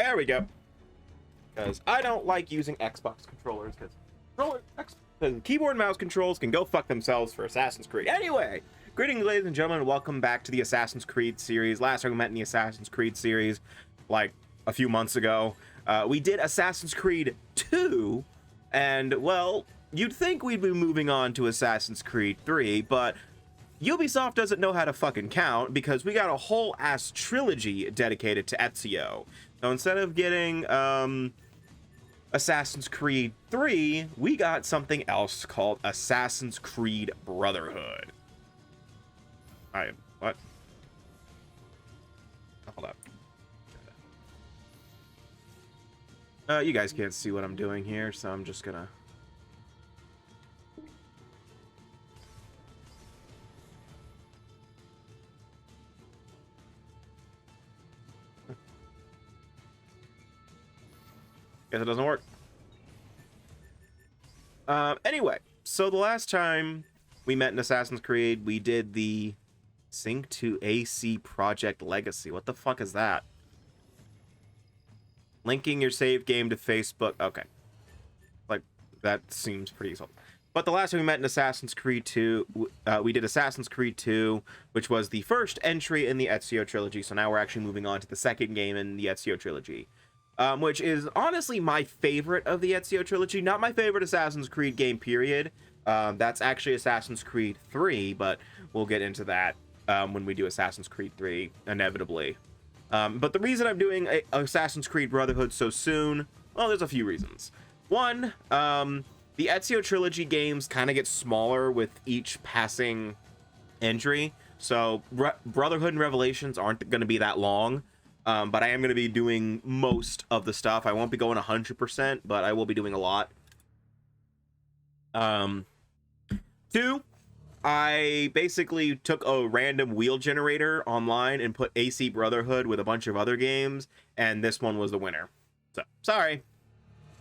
There we go. Because I don't like using Xbox controllers, because keyboard and mouse controls can go fuck themselves for Assassin's Creed. Anyway, greetings, ladies and gentlemen. Welcome back to the Assassin's Creed series. Last time we met in the Assassin's Creed series, like a few months ago, we did Assassin's Creed 2, and, well, you'd think we'd be moving on to Assassin's Creed 3, but Ubisoft doesn't know how to fucking count, because we got a whole ass trilogy dedicated to Ezio. So instead of getting Assassin's Creed 3, we got something else called Assassin's Creed Brotherhood. What? Hold up. You guys can't see what I'm doing here, so I'm just gonna... Guess it doesn't work. Anyway, so the last time we met in Assassin's Creed, we did the Sync to AC Project Legacy. What the fuck is that? Linking your save game to Facebook. Okay. Like, that seems pretty useful. But the last time we met in Assassin's Creed 2, we did Assassin's Creed 2, which was the first entry in the Ezio Trilogy. So now we're actually moving on to the second game in the Ezio Trilogy. Which is honestly my favorite of the Ezio Trilogy. Not my favorite Assassin's Creed game, period. That's actually Assassin's Creed 3, but we'll get into that when we do Assassin's Creed 3, inevitably. But the reason I'm doing Assassin's Creed Brotherhood so soon, well, there's a few reasons. One, the Ezio Trilogy games kind of get smaller with each passing entry. So Brotherhood and Revelations aren't going to be that long. But I am going to be doing most of the stuff. I won't be going 100%, but I will be doing a lot. 2, I basically took a random wheel generator online and put AC Brotherhood with a bunch of other games, and this one was the winner. So, sorry.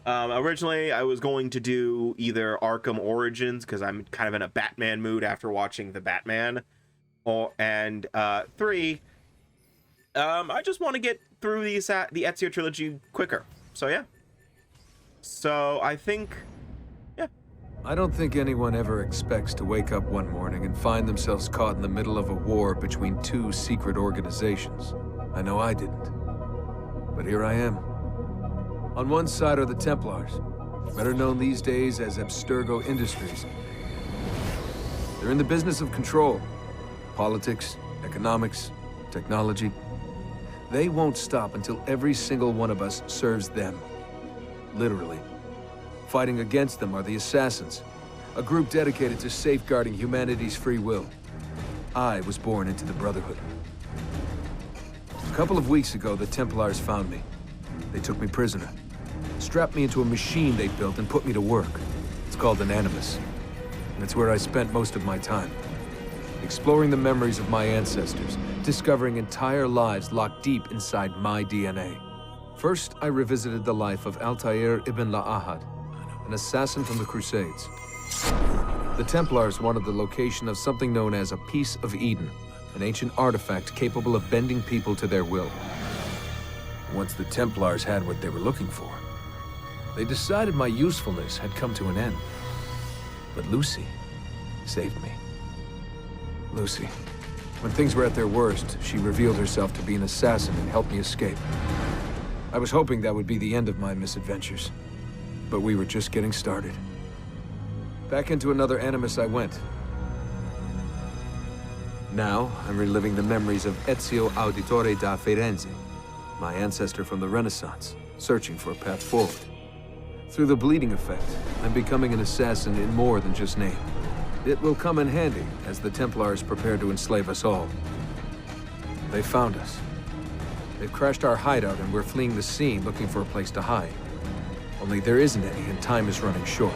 Originally, I was going to do either Arkham Origins, because I'm kind of in a Batman mood after watching The Batman, and 3... I just want to get through the Ezio Trilogy quicker. So, yeah. So, I think... Yeah. I don't think anyone ever expects to wake up one morning and find themselves caught in the middle of a war between two secret organizations. I know I didn't. But here I am. On one side are the Templars, better known these days as Abstergo Industries. They're in the business of control. Politics, economics, technology. They won't stop until every single one of us serves them. Literally. Fighting against them are the Assassins, a group dedicated to safeguarding humanity's free will. I was born into the Brotherhood. A couple of weeks ago, the Templars found me. They took me prisoner, strapped me into a machine they built and put me to work. It's called an Animus, and it's where I spent most of my time. Exploring the memories of my ancestors, discovering entire lives locked deep inside my DNA. First, I revisited the life of Altair ibn La'ahad, an assassin from the Crusades. The Templars wanted the location of something known as a Piece of Eden, an ancient artifact capable of bending people to their will. Once the Templars had what they were looking for, they decided my usefulness had come to an end. But Lucy saved me. Lucy. When things were at their worst, she revealed herself to be an assassin and helped me escape. I was hoping that would be the end of my misadventures, but we were just getting started. Back into another Animus I went. Now, I'm reliving the memories of Ezio Auditore da Firenze, my ancestor from the Renaissance, searching for a path forward. Through the bleeding effect, I'm becoming an assassin in more than just name. It will come in handy as the Templars prepare to enslave us all. They found us. They've crashed our hideout and we're fleeing the scene looking for a place to hide. Only there isn't any and time is running short.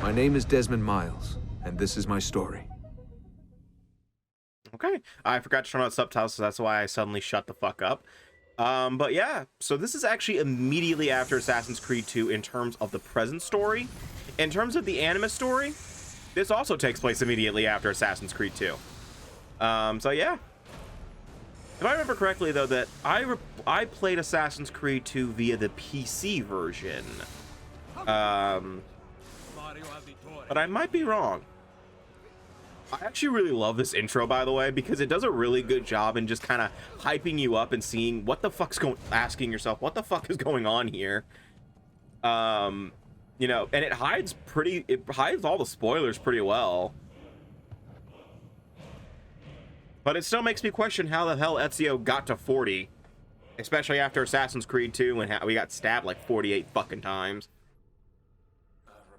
My name is Desmond Miles, and this is my story. Okay. I forgot to turn on subtitles, so that's why I suddenly shut the fuck up. But yeah, so this is actually immediately after Assassin's Creed 2 in terms of the present story. In terms of the Animus story, this also takes place immediately after Assassin's Creed 2. So yeah. If I remember correctly, though, that I played Assassin's Creed 2 via the PC version. But I might be wrong. I actually really love this intro, by the way, because it does a really good job in just kind of hyping you up and seeing what the fuck's asking yourself, what the fuck is going on here? You know, and it hides all the spoilers pretty well. But it still makes me question how the hell Ezio got to 40, especially after Assassin's Creed 2 when we got stabbed like 48 fucking times.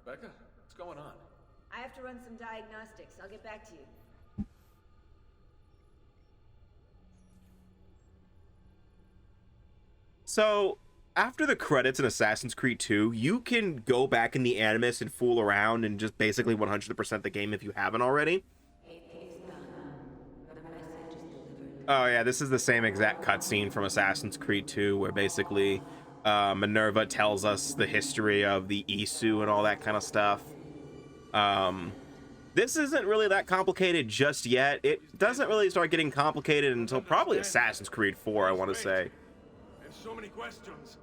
Rebecca, what's going on? I have to run some diagnostics. I'll get back to you. So, after the credits in Assassin's Creed 2, you can go back in the Animus and fool around and just basically 100% the game if you haven't already. Oh yeah, this is the same exact cutscene from Assassin's Creed 2 where basically Minerva tells us the history of the Isu and all that kind of stuff. This isn't really that complicated just yet. It doesn't really start getting complicated until probably Assassin's Creed 4, I want to say. There's so many questions.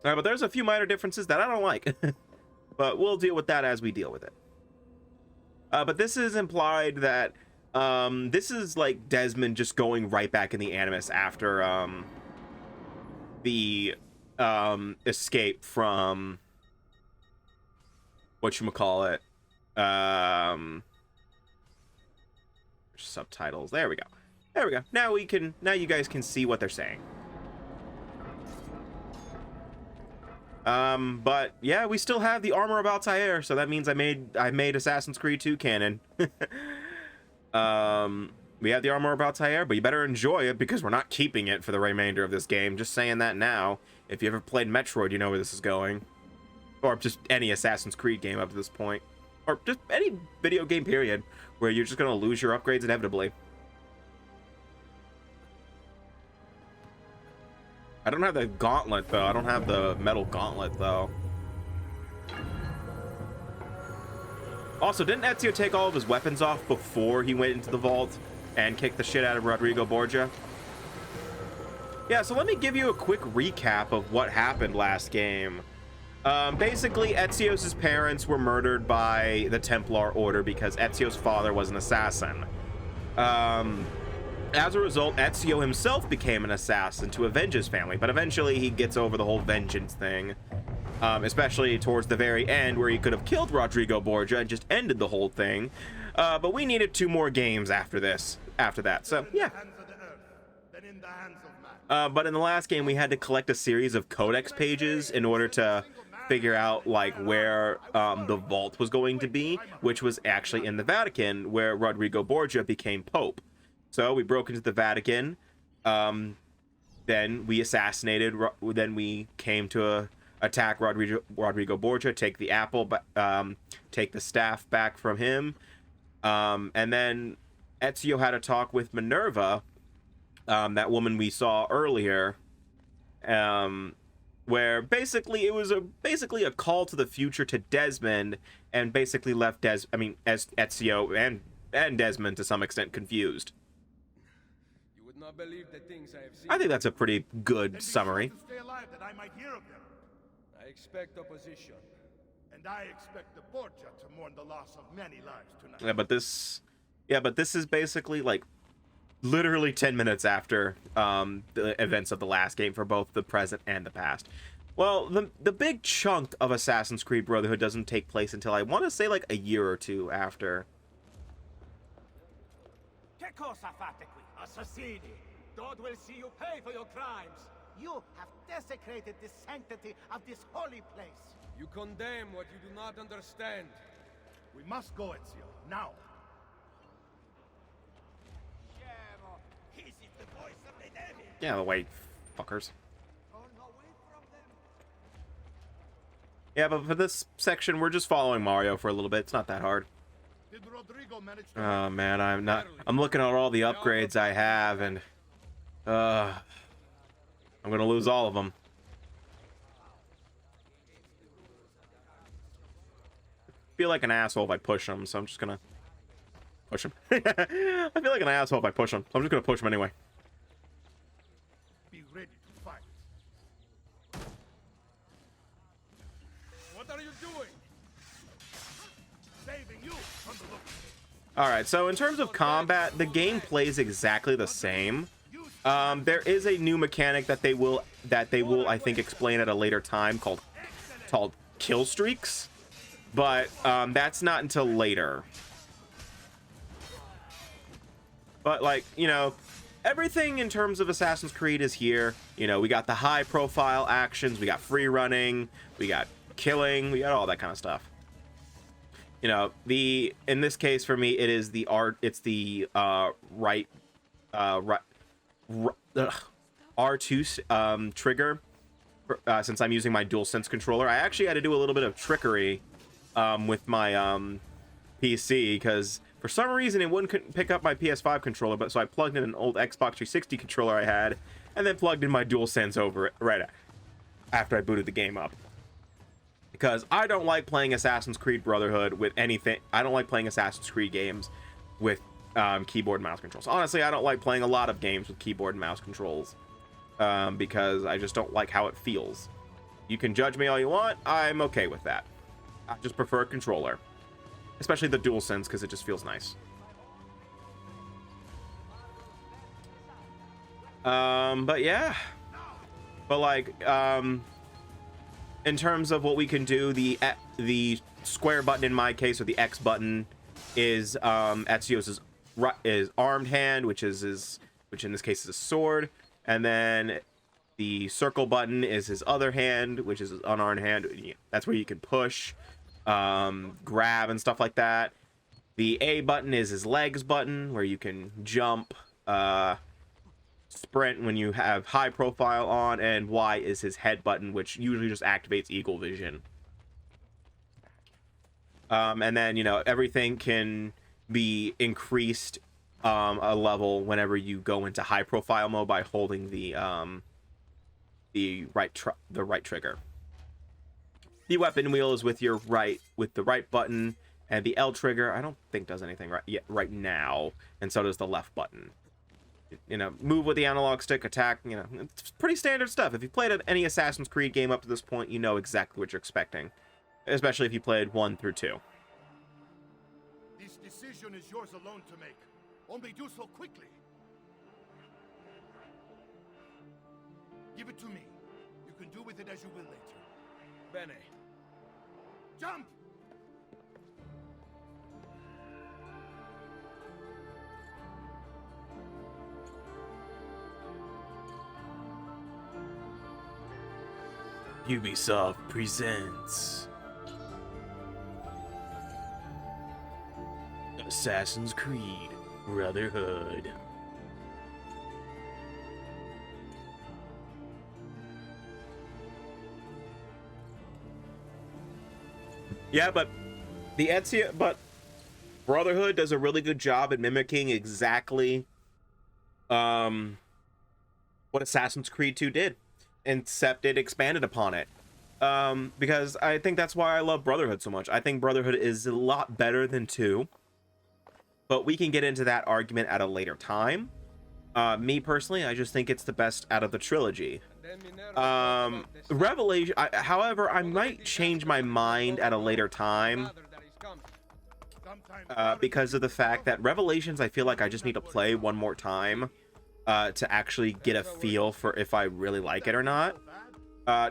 But there's a few minor differences that I don't like. But we'll deal with that as we deal with it. But this is implied that this is like Desmond just going right back in the Animus after the escape from whatchamacallit, subtitles. There we go. There we go. Now you guys can see what they're saying. But yeah, we still have the armor of Altair, so that means I made Assassin's Creed 2 canon. We have the armor of Altair, but you better enjoy it because we're not keeping it for the remainder of this game. Just saying that now. If you ever played Metroid, you know where this is going. Or just any Assassin's Creed game up to this point. Or just any video game period where you're just gonna lose your upgrades inevitably. I don't have the gauntlet, though. I don't have the metal gauntlet, though. Also, didn't Ezio take all of his weapons off before he went into the vault and kicked the shit out of Rodrigo Borgia? Yeah, so let me give you a quick recap of what happened last game. Basically, Ezio's parents were murdered by the Templar Order because Ezio's father was an assassin. As a result, Ezio himself became an assassin to avenge his family, but eventually he gets over the whole vengeance thing, especially towards the very end where he could have killed Rodrigo Borgia and just ended the whole thing. But we needed 2 more games after that, so yeah. But in the last game, we had to collect a series of codex pages in order to figure out like where the vault was going to be, which was actually in the Vatican, where Rodrigo Borgia became Pope. So we broke into the Vatican, then we assassinated, then we came to attack Rodrigo Borgia, take the apple, take the staff back from him, and then Ezio had a talk with Minerva, that woman we saw earlier, where basically it was basically a call to the future to Desmond, and basically left Ezio and Desmond to some extent confused. Not believe the things I have seen. I think that's a pretty good summary. I expect opposition. And I expect the Borgia to mourn the loss of many lives tonight. But this is basically like literally 10 minutes after the events of the last game for both the present and the past. Well, the big chunk of Assassin's Creed Brotherhood doesn't take place until I want to say like a year or 2 after. Che cosa fate qui, assassini? God will see you pay for your crimes. You have desecrated the sanctity of this holy place. You condemn what you do not understand. We must go, Ezio, now. This is the voice of the devil. Yeah, the way, fuckers. Run away from them. Yeah, but for this section, we're just following Mario for a little bit. It's not that hard. Did Rodrigo manage to... Oh man, I'm looking at all the upgrades I have, and I'm gonna lose all of them. I feel like an asshole if I push them, so I'm just gonna Push him. I feel like an asshole if I push him. So I'm just gonna push him anyway. Be ready to fight. What are you doing? Saving you from the look. All right. So in terms of combat, the game plays exactly the same. There is a new mechanic that they will I think explain at a later time called kill streaks, but that's not until later. But like, you know, everything in terms of Assassin's Creed is here. You know, we got the high profile actions, we got free running, we got killing, we got all that kind of stuff. You know, in this case for me, it is the R2 trigger, since I'm using my DualSense controller. I actually had to do a little bit of trickery with my PC, because for some reason it couldn't pick up my PS5 controller, but so I plugged in an old Xbox 360 controller I had, and then plugged in my DualSense over it right after I booted the game up. Because I don't like playing Assassin's Creed Brotherhood with anything. I don't like playing Assassin's Creed games with keyboard and mouse controls. Honestly, I don't like playing a lot of games with keyboard and mouse controls, because I just don't like how it feels. You can judge me all you want. I'm okay with that. I just prefer a controller, especially the DualSense, because it just feels nice. But yeah, but like, in terms of what we can do, the square button in my case, or the X button, is Ezio's is armed hand, which in this case is a sword, and then the circle button is his other hand, which is his unarmed hand. That's where you can push, grab, and stuff like that. The A button is his legs button, where you can jump, sprint when you have high profile on, and Y is his head button, which usually just activates eagle vision. And then, you know, everything can be increased a level whenever you go into high profile mode by holding the right trigger. The weapon wheel is with the right button, and the L trigger I don't think does anything right now, and so does the left button. You know, move with the analog stick, attack, you know, it's pretty standard stuff. If you played any Assassin's Creed game up to this point, you know exactly what you're expecting, especially if you played 1 through 2. This decision is yours alone to make. Only do so quickly. Give it to me. You can do with it as you will later. Bene. Jump! Ubisoft presents Assassin's Creed Brotherhood. Yeah, but Brotherhood does a really good job at mimicking exactly what Assassin's Creed 2 did, except it expanded upon it. Because I think that's why I love Brotherhood so much. I think Brotherhood is a lot better than 2, but we can get into that argument at a later time. Me personally, I just think it's the best out of the trilogy. Revelation, however, I might change my mind at a later time, because of the fact that Revelations, I feel like I just need to play one more time to actually get a feel for if I really like it or not.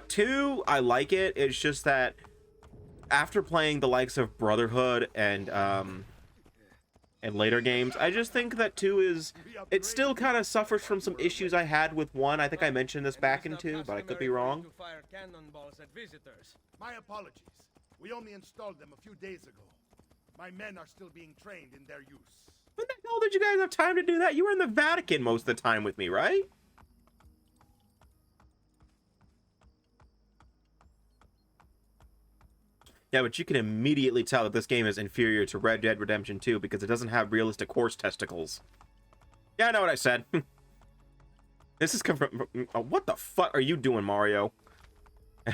2, I like it. It's just that after playing the likes of Brotherhood and later games, I just think that 2 it still kind of suffers from some issues I had with 1. I think I mentioned this back in 2, but I could be wrong. My apologies. We only installed them a few days ago. My men are still being trained in their use. When the hell did you guys have time to do that? You were in the Vatican most of the time with me, right? Yeah, but you can immediately tell that this game is inferior to Red Dead Redemption 2 because it doesn't have realistic horse testicles. Yeah, I know what I said. This is coming from... what the fuck are you doing, Mario?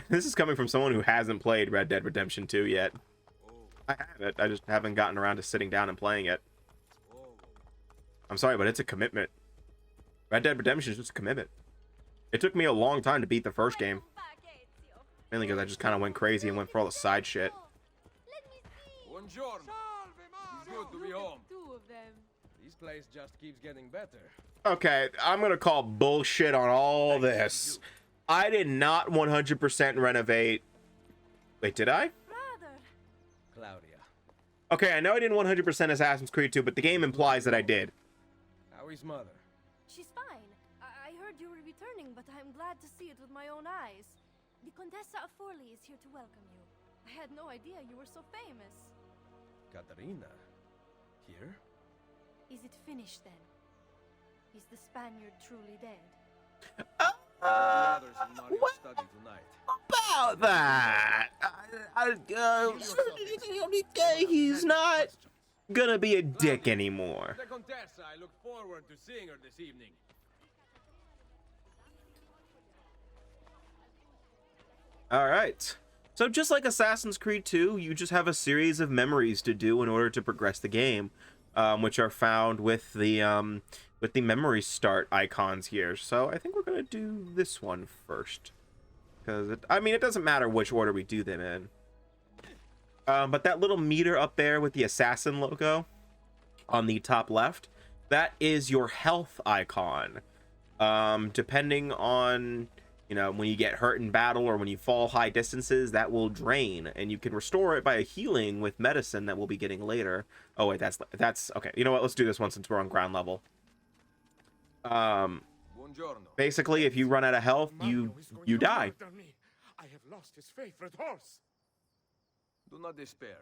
This is coming from someone who hasn't played Red Dead Redemption 2 yet. I have it. I just haven't gotten around to sitting down and playing it. I'm sorry, but it's a commitment. Red Dead Redemption is just a commitment. It took me a long time to beat the first game. Mainly because I just kind of went crazy and went for all the side shit. Buongiorno. It's good to be home. This place just keeps getting better. Okay, I'm gonna call bullshit on all this. I did not 100% renovate. Wait, did I? Claudia. Okay, I know I didn't 100% Assassin's Creed 2, but the game implies that I did. How is mother? She's fine. I heard you were returning, but I'm glad to see it with my own eyes. The Contessa of Forley is here to welcome you. I had no idea you were so famous. Katarina. Here? Is it finished then? Is the Spaniard truly dead? The others in Mario's study tonight. About that, he's not gonna be a dick anymore. The Contessa, I look forward to seeing her this evening. All right. So just like Assassin's Creed 2, you just have a series of memories to do in order to progress the game, which are found with the memory start icons here. So I think we're gonna do this one first, because it doesn't matter which order we do them in. But that little meter up there with the assassin logo on the top left, that is your health icon. Depending on, when you get hurt in battle or when you fall high distances, that will drain, and you can restore it by a healing with medicine that we'll be getting later. Oh wait, that's okay. You know what? Let's do this one since we're on ground level. Basically, if you run out of health, you die. I have lost his favorite horse. Do not despair.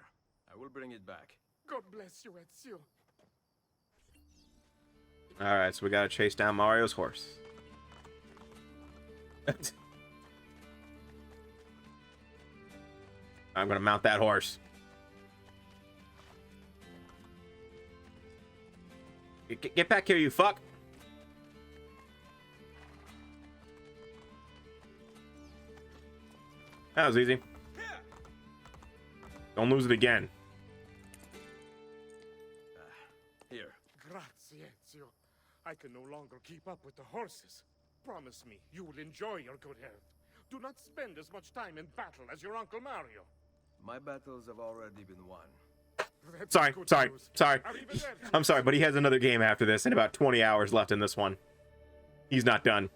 I will bring it back. God bless you, Ezio. All right, so we gotta chase down Mario's horse. I'm gonna mount that horse. Get back here, you fuck. That was easy. Don't lose it again. Here. Grazie, Ezio. I can no longer keep up with the horses. Promise me you will enjoy your good health. Do not spend as much time in battle as your Uncle Mario. My battles have already been won. That's Sorry. good news. Arrivederci. I'm sorry, but he has another game after this and about 20 hours left in this one. He's not done.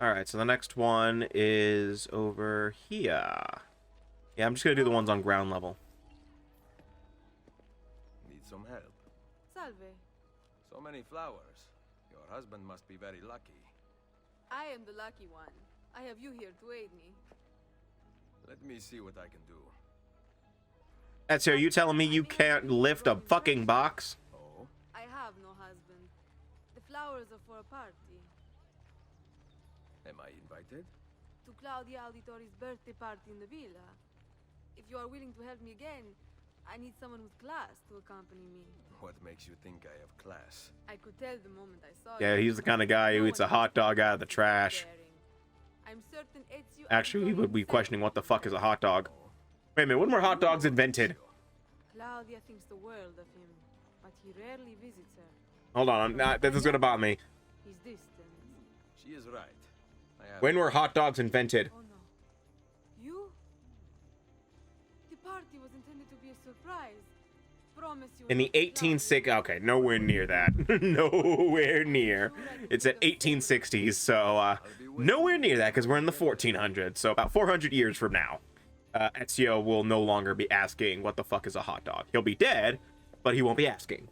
Alright, so the next one is over here. Yeah, I'm just gonna do the ones on ground level. Need some help. Salve. So many flowers. Your husband must be very lucky. I am the lucky one. I have you here to aid me. Let me see what I can do. Ezio, are you telling me you can't lift a fucking box? Oh? I have no husband. The flowers are for a party. Am I invited? To Claudia Auditori's birthday party in the villa. If you are willing to help me again, I need someone with class to accompany me. What makes you think I have class? I could tell the moment I saw Yeah, you. he's the kind of guy who eats a hot dog out of the trash. I'm certain Ezio Actually, he would be questioning what the fuck is a hot dog. Oh. Wait a minute, when were hot dogs invented? Claudia thinks the world of him, but he rarely visits her. Hold on, this is gonna bother me. He's distant. She is right. I have When were hot dogs invented? Oh no. You? The party was intended to be a surprise. Promise you. In the 1860s, okay, nowhere near that. Nowhere near. It's at 1860s, so nowhere near that because we're in the 1400s. So about 400 years from now, Ezio will no longer be asking what the fuck is a hot dog. He'll be dead, but he won't be asking.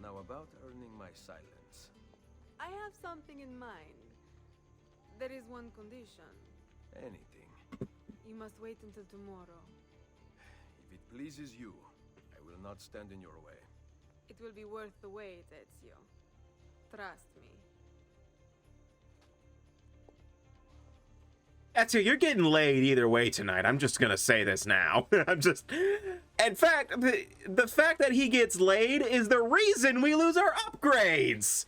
Now about earning my silence. I have something in mind. There is one condition. Anything. You must wait until tomorrow. If it pleases you, I will not stand in your way. It will be worth the wait, Ezio. Trust me. Ezio, you're getting laid either way tonight. I'm just gonna say this now. In fact, the fact that he gets laid is the reason we lose our upgrades.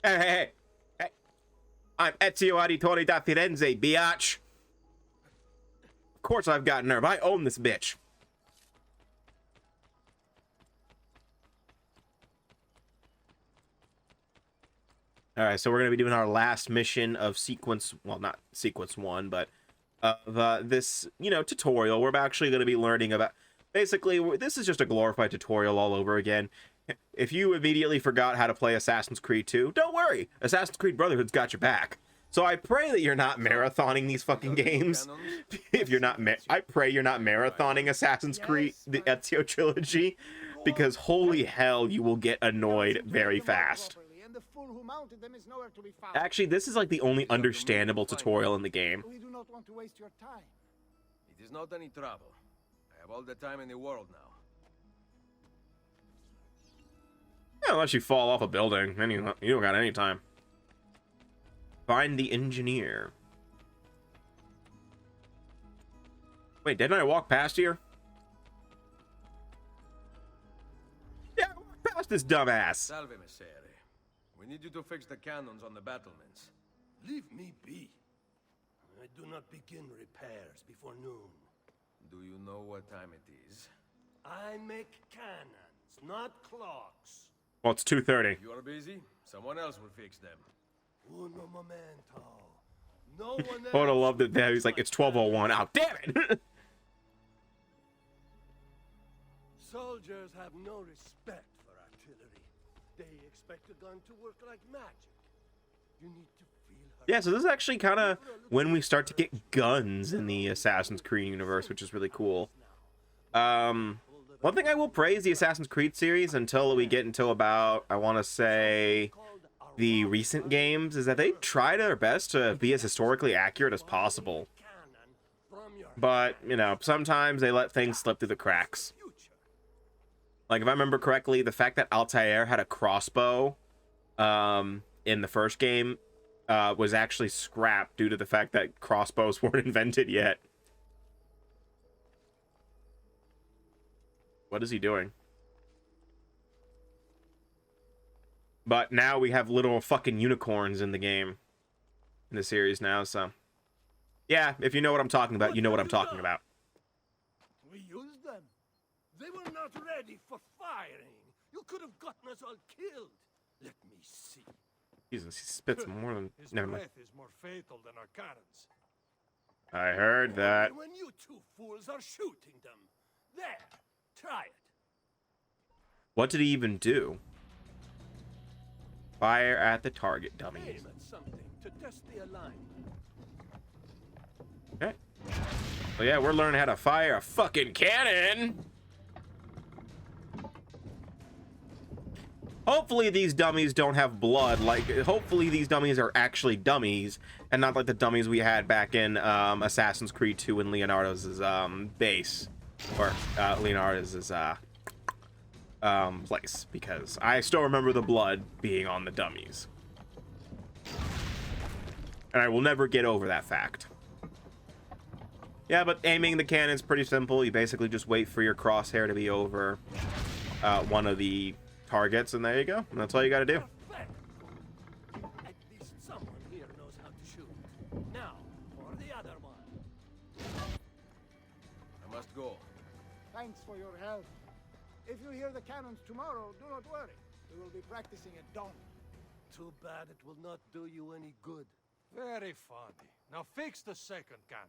Hey. I'm Ezio Auditore da Firenze, biatch. Of course I've got nerve. I own this bitch. All right, so we're going to be doing our last mission of sequence, well, not sequence 1, but of this, tutorial. We're actually going to be learning about, basically, this is just a glorified tutorial all over again. If you immediately forgot how to play Assassin's Creed 2, don't worry. Assassin's Creed Brotherhood's got your back. So I pray that you're not marathoning these fucking games. If you're not, I pray you're not marathoning Assassin's Creed, the Ezio Trilogy, because holy hell, you will get annoyed very fast. Actually, this is like the only understandable tutorial in the game. We do not want to waste your time. It is not any trouble. I have all the time in the world now. Yeah, unless you fall off a building, then you don't got any time. Find the engineer. Wait, didn't I walk past here? Yeah, I walked past this dumbass. Salve, Messere. We need you to fix the cannons on the battlements. Leave me be. I do not begin repairs before noon. Do you know what time it is? I make cannons, not clocks. Well, it's 2:30. You are busy? Someone else will fix them. Uno momento. No one else. Oh, I love that. He's like, it's 12:01. Oh, damn it! Soldiers have no respect for artillery. They expect a gun to work like magic. You need to feel her. Yeah, so this is actually kind of when we start to get guns in the Assassin's Creed universe, which is really cool. One thing I will praise the Assassin's Creed series until we get into about, I want to say, the recent games, is that they try their best to be as historically accurate as possible. But, sometimes they let things slip through the cracks. Like, if I remember correctly, the fact that Altair had a crossbow in the first game was actually scrapped due to the fact that crossbows weren't invented yet. What is he doing? But now we have little fucking unicorns in the game. In the series now, so... Yeah, if you know what I'm talking about, you know what I'm talking about. We used them. They were not ready for firing. You could have gotten us all killed. Let me see. Jesus, he spits more than... His Never mind. breath is more fatal than our cannons. I heard that. When you two fools are shooting them. There. Try it. What did he even do? Fire at the target, dummies. Aim at something to test the alignment. Okay. So yeah, we're learning how to fire a fucking cannon. Hopefully these dummies don't have blood. Like, hopefully these dummies are actually dummies and not like the dummies we had back in Assassin's Creed 2 in Leonardo's base. Or Leonardo's place, because I still remember the blood being on the dummies. And I will never get over that fact. Yeah, but aiming the cannon's pretty simple. You basically just wait for your crosshair to be over one of the targets, and there you go. And that's all you gotta do. At least someone here knows how to shoot. Now, for the other one. I must go. Thanks for your help. If you hear the cannons tomorrow, do not worry. We will be practicing at dawn. Too bad it will not do you any good. Very funny. Now fix the second cannon.